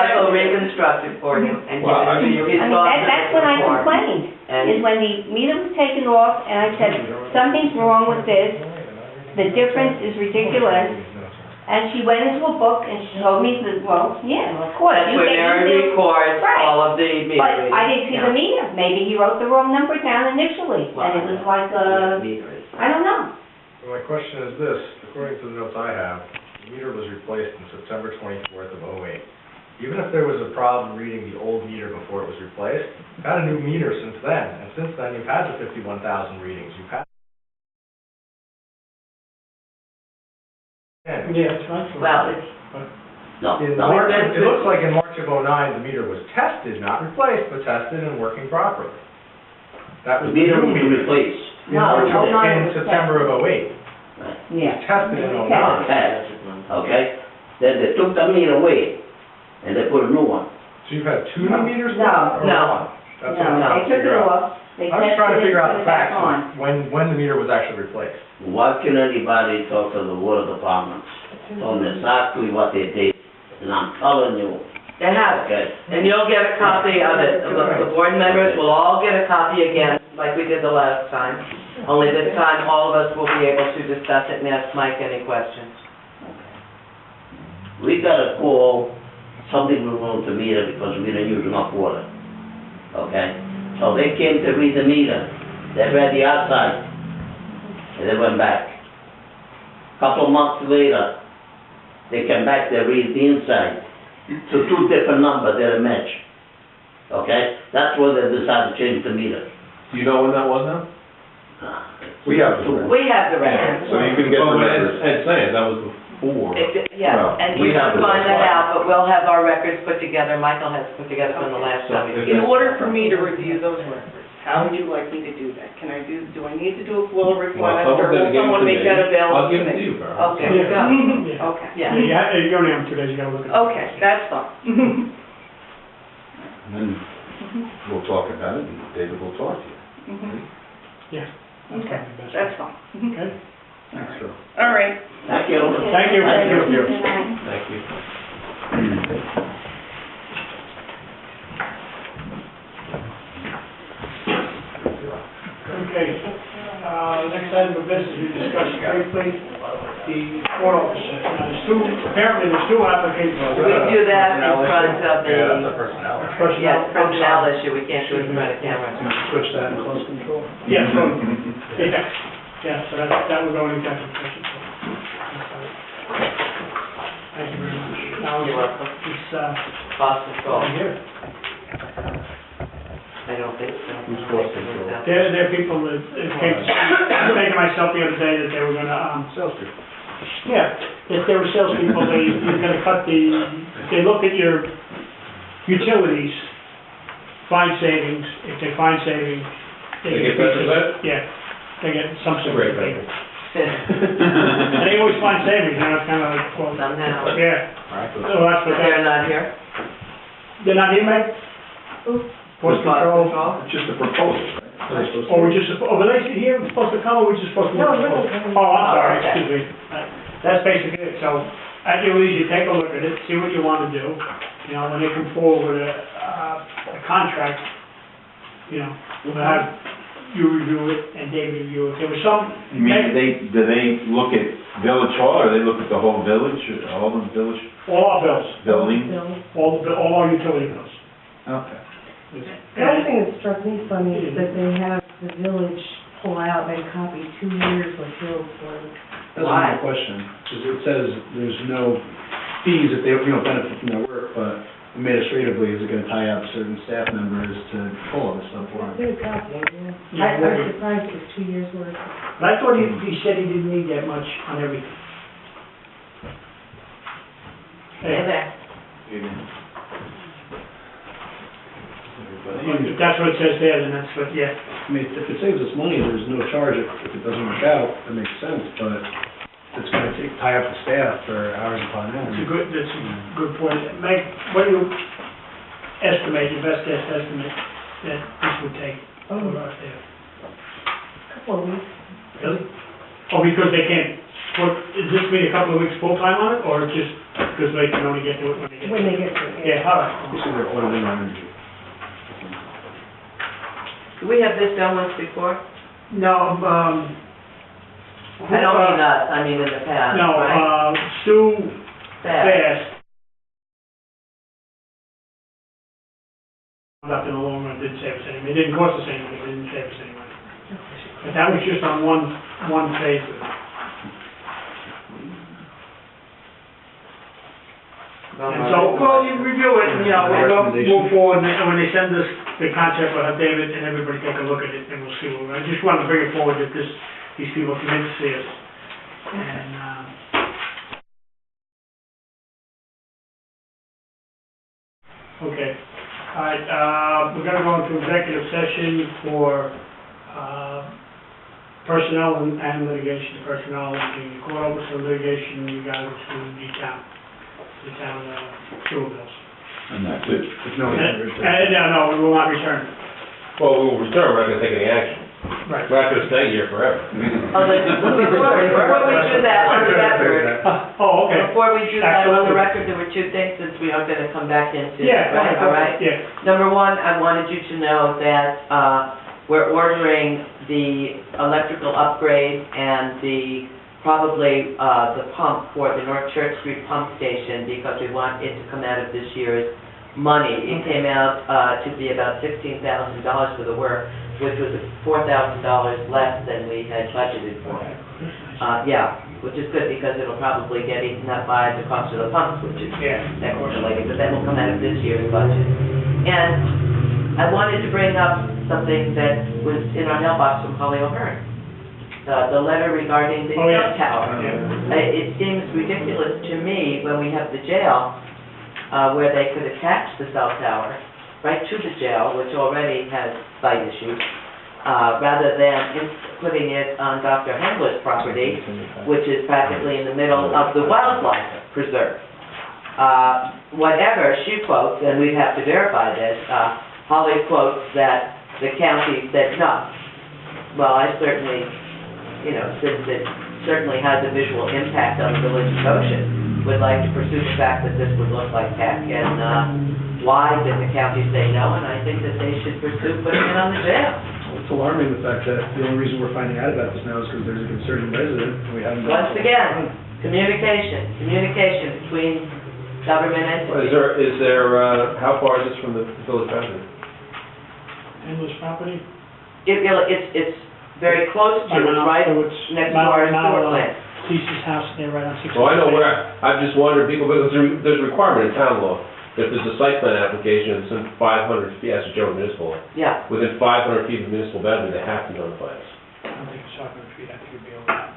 Michael reconstructed for you, and Well, I mean, That's when I complained, is when the meter was taken off, and I said, something's wrong with this, the difference is ridiculous. And she went into a book and she told me that, well, yeah, of course. That's where Mary records all of the meter readings. But I didn't see the meter. Maybe he wrote the wrong number down initially, and it was like, I don't know. My question is this, according to the notes I have, the meter was replaced on September 24th of '08. Even if there was a problem reading the old meter before it was replaced, you've had a new meter since then, and since then you've had the 51,000 readings. You've had Yeah, it's right. Well, it's, it looks like in March of '09, the meter was tested, not replaced, but tested and working properly. That was The meter was replaced. in September of '08. Yeah. It was tested in '09. Okay? Then they took the meter away, and they put a new one. So you've had two new meters No. now, or No. one? That's what I'm No, trying they to took it figure out. off. They I'm just trying to figure out the back facts on. of when the meter was actually replaced. Why can anybody talk to the water department on exactly what they did? And I'm telling you, they have it, okay? and you'll get a copy of it. The board members will all get a copy again, like we did the last time. Only this time, all of us will be able to discuss it and ask Mike any questions. We gotta call something wrong with the meter because we didn't use enough water. Okay? So they came to read the meter. They read the outside. And they went back. Couple months later, they came back, they read the inside. So two different numbers, they're a match. Okay? That's where they decided to change the meter. Do you know when that was now? We have two. We have the records. So you can get the records. Ed's saying, that was before. Yeah, Well, and we you have can it. find that out, but we'll have our records put together. Michael has put together from the last time. So, In order for me to review those records, how would you like me to do that? Do I need to do a full request, or will someone make that available I'll give to it to me? you, Carl. Okay, Yeah. okay, Yeah. You only have 2 days, you gotta look at it. okay, that's fine. And then we'll talk about it, and David will talk to you. Yeah. Okay, that's fine. Okay. Thanks, Phil. All right. Thank you. Thank you. Thank you. Thank you. Okay, next item of business, we discussed briefly the court officer. Apparently there's two applicants. We do that in front of the, Yeah, that's a personnel. yeah, personnel issue. We can't do it in front of camera. Switch that in close control. Yeah, so that would go in executive session. Thank you very much. Now, You're welcome. it's, Cost control. right here. I don't think so. Who's cost control? There are people that came, I was thinking to myself the other day that they were gonna, Salespeople. yeah, if there were salespeople, you're gonna cut they look at your utilities, find savings, if they find savings, They get better bet? Yeah, they get some That's a sort great of bet. And they always find savings, it's kinda like, well, Somehow. yeah, so that's what They're not here? they're not here, Mike? Force control, Just a proposal, right? or we just, were they here, supposed to come, or we just supposed to? No, we're supposed to come. Oh, I'm sorry, Okay. excuse me. That's basically it, so, at your leisure, take a look at it, see what you wanna do. You know, when they come forward with a contract, you know, we'll have you review it and David review it. There was some. You mean, do they look at village hall, or they look at the whole village, all the village All our bills, buildings? all our utility bills. Okay. The only thing that struck me funny is that they have the village pull out and copy 2 years of bills for them. That's my question, because it says there's no fees if they, benefit from their work, but administratively, is it gonna tie up certain staff members to pull all this stuff for them? Good copy, yeah. Yeah, I'm surprised it was 2 years worth. But I thought he said he didn't need that much on everything. Hey there. If that's what it says there, then that's what, yeah. I mean, if it saves us money, there's no charge if it doesn't work out, that makes sense, but it's gonna tie up the staff for hours upon hours. That's a good point. Meg, what do you estimate, your best guess estimate, that this would take for our staff? Couple of weeks. Really? Oh, because they can't Is this mean a couple of weeks full-time on it, or just, because they can only get to it when they get to it? When they get to it, Yeah, all right. This is their auditing energy. Do we have this done once before? No, I don't mean us, I mean in the past, no, right? Sue Fast. Fast. Up in the long run, didn't save us any money, it didn't cost us any money, it didn't save us any money. But that was just on one phase of it. And so, well, you review it, and, you know, we'll move forward, and when they send us the contract, we'll have David and everybody take a look at it, and we'll see. I just wanted to bring it forward that these people come in to see us. And, okay. All right, we're gonna go into executive session for, personnel and litigation. Personnel, the court officer litigation, you guys will be the town sewer bills. And that's it. There's no. No, we will not return. Well, we will return, we're not gonna take any action. Right. We're not gonna stay here forever. Oh, before we do that, on the record, Oh, okay. before we do that, on the Absolutely. record, there were two things since we are gonna come back into, Yeah, right, all right? yeah. Number one, I wanted you to know that, we're ordering the electrical upgrade and probably the pump for the North Church Street pump station, because we want it to come out of this year's money. It came out to be about $16,000 for the work, which was $4,000 less than we had budgeted for. Yeah, which is good, because it'll probably get eaten up by the cost of the pumps, which is Yeah. extra, but that will come out of this year's budget. And I wanted to bring up something that was in our mailbox from Holly O'Hearn. The letter regarding the Oh, yeah. cell tower. Yeah. It seems ridiculous to me when we have the jail, where they could attach the cell tower right to the jail, which already has site issues, rather than putting it on Dr. Handler's property, which is practically in the middle of the wildlife preserve. Whatever she quotes, and we'd have to verify this, Holly quotes that the county said no. Well, I certainly, since it certainly has a visual impact on the village of Goshen, would like to pursue the fact that this would look like heck, and why did the county say no? And I think that they should pursue putting it on the jail. It's alarming, the fact that the only reason we're finding out about this now is because there's a concerning resident, and we haven't. Once again, communication between government entities. Is there, how far is this from the village boundary? Endless property? It's very close to, it, right, So it's next to our sewer Mount, plant. Lisa's house there right on 66. So I know where, I'm just wondering, because there's a requirement in town law, that if there's a site plan application, it's in 500 feet, as a general municipal law, Yeah, within 500 feet of the municipal boundary, they have to notify us. I don't think it's 500 feet, I think it'd be over that.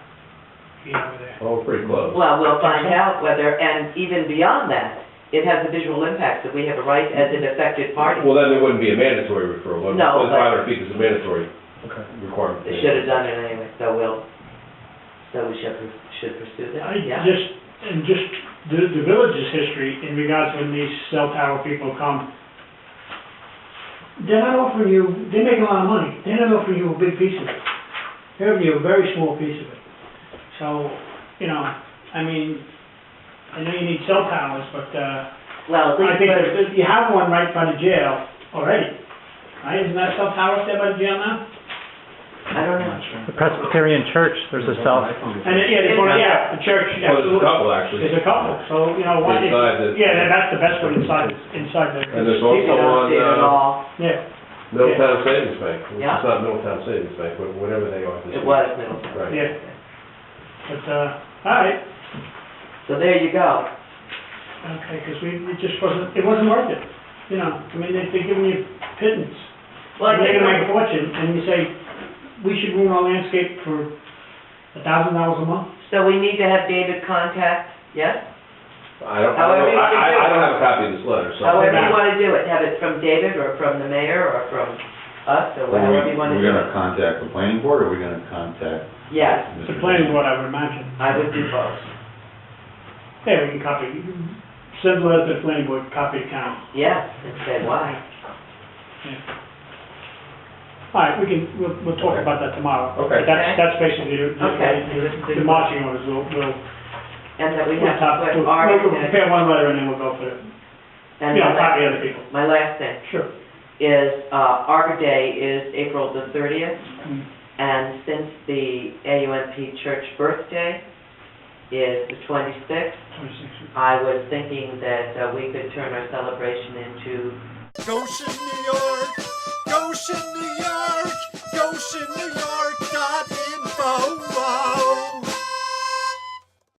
Be over there. Oh, we're pretty close. well, we'll find out whether, and even beyond that, it has a visual impact, that we have a right as an affected party. Well, then it wouldn't be a mandatory referral. No, Within but- 500 feet is a mandatory Okay. requirement. They should have done it anyway, so we should pursue that, yeah. Just the village's history in regards to when these cell tower people come, they're not offering you, they make a lot of money, they're not offering you a big piece of it. They're offering you a very small piece of it. So, I mean, I know you need cell towers, but, Well, at I least, think that you have one right by the jail already, right? Isn't that cell tower up there by the jail now? I don't know. The Presbyterian Church, there's a cell. And, there's one, the church, Well, there's a absolutely. couple, actually. There's a couple, so, why, Inside the- that's the best one inside there. And there's People also don't see it at on, all. Yeah, Middletown Savings Bank, which Yeah. is not Middletown Savings Bank, but whatever they are. It was Middleton. Right. yeah. But, all right, So there you go. okay, because it just wasn't worth it, I mean, they're giving you pittance. Well, I They're think, gonna make a fortune, and you say, we should ruin our landscape for $1,000 a month? so we need to have David contact, yes? I don't However you can do it. I don't have a copy of this letter, so. However you want to do it, have it from David, or from the mayor, or from us, or whatever you want to do. We're gonna contact the planning board, or we're gonna contact? Yes, The planning board, I would imagine. I would do both. Yeah, we can copy, send a letter to the planning board, copy the town. Yes, and say why. All right, we'll talk about that tomorrow. Okay. But that's basically Okay. the marching orders, we'll, And that we we'll have to put we'll Arbor Day. prepare one letter and then we'll go for it. And You know, my copy last- other people. My last thing Sure. is, Arbor Day is April the 30th, Mm. and since the AUMP church birthday is the 26th, 26. I was thinking that we could turn our celebration into Goshen, New York, Goshen, New York.